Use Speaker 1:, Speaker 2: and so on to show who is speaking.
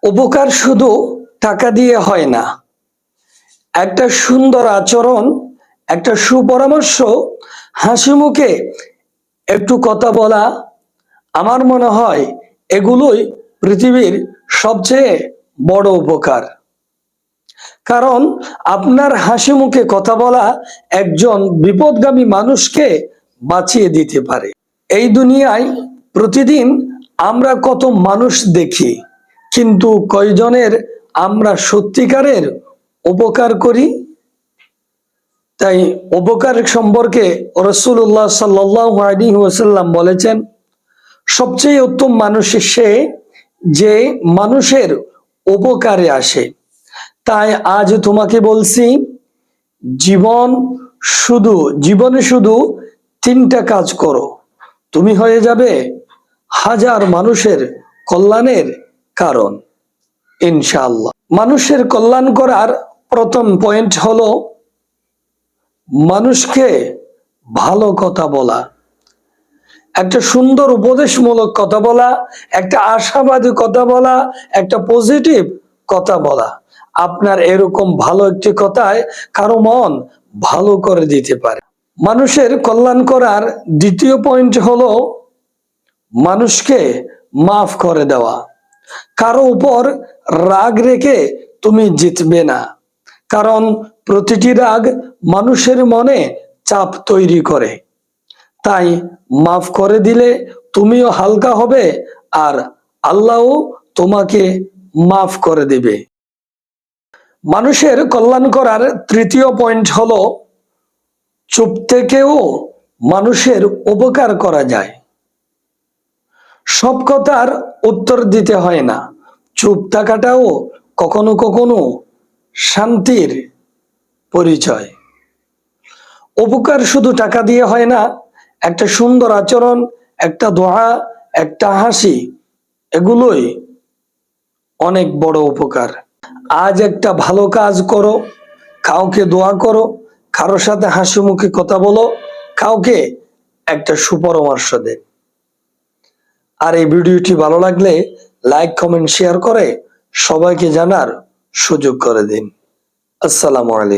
Speaker 1: উপকার শুধু টাকা দিয়ে হয় না। একটা সুন্দর আচরণ, একটা সুপরামর্শ, হাসি মুখে একটু কথা বলা, আমার মনে হয় এগুলোই পৃথিবীর সবচেয়ে বড় উপকার। কারণ আপনার হাসি মুখে কথা বলা একজন বিপদগামী মানুষকে বাঁচিয়ে দিতে পারে। এই দুনিয়ায় প্রতিদিন আমরা কত মানুষ দেখি, কিন্তু কয়জনের আমরা সত্যিকারের উপকার করি? তাই উপকার সম্পর্কে রাসূলুল্লাহ সাল্লাল্লাহু আলাইহি ওয়াসাল্লাম বলেছেন, সবচেয়ে উত্তম মানুষ সে যে মানুষের উপকারে আসে। তাই আজ তোমাকে বলছি, জীবনে শুধু তিনটা কাজ করো, তুমি হয়ে যাবে হাজার মানুষের কল্যাণের কারণ, ইনশাআল্লাহ। মানুষের কল্যাণ করার প্রথম পয়েন্ট হলো মানুষকে ভালো কথা বলা, একটা সুন্দর উপদেশমূলক কথা বলা, একটা আশাবাদী কথা বলা, একটা পজিটিভ কথা বলা। আপনার এরকম ভালো একটি কথায় কারো মন ভালো করে দিতে পারে। মানুষের কল্যাণ করার দ্বিতীয় পয়েন্ট হলো মানুষকে মাফ করে দেওয়া। কারো উপর রাগ রেখে তুমি জিতবে না, কারণ প্রতিটি রাগ মানুষের মনে চাপ তৈরি করে। তাই মাফ করে দিলে তুমিও হালকা হবে, আর আল্লাহও তোমাকে মাফ করে দিবে। মানুষের কল্যাণ করার তৃতীয় পয়েন্ট হলো চুপ থেকেও মানুষের উপকার করা যায়। সব কথার উত্তর দিতে হয় না, চুপ থাকাটাও কখনো কখনো শান্তির পরিচয়। উপকার শুধু টাকা দিয়ে হয় না, একটা সুন্দর আচরণ, একটা দোয়া, একটা হাসি, এগুলোই অনেক বড় উপকার। আজ একটা ভালো কাজ করো, কাউকে দোয়া করো, কারোর সাথে হাসি মুখে কথা বলো, কাউকে একটা সুপরামর্শ দেন। আর এই ভিডিওটি ভালো লাগলে লাইক, কমেন্ট, শেয়ার করে সবাইকে জানার সুযোগ করে দিন। আসসালামু আলাইকুম।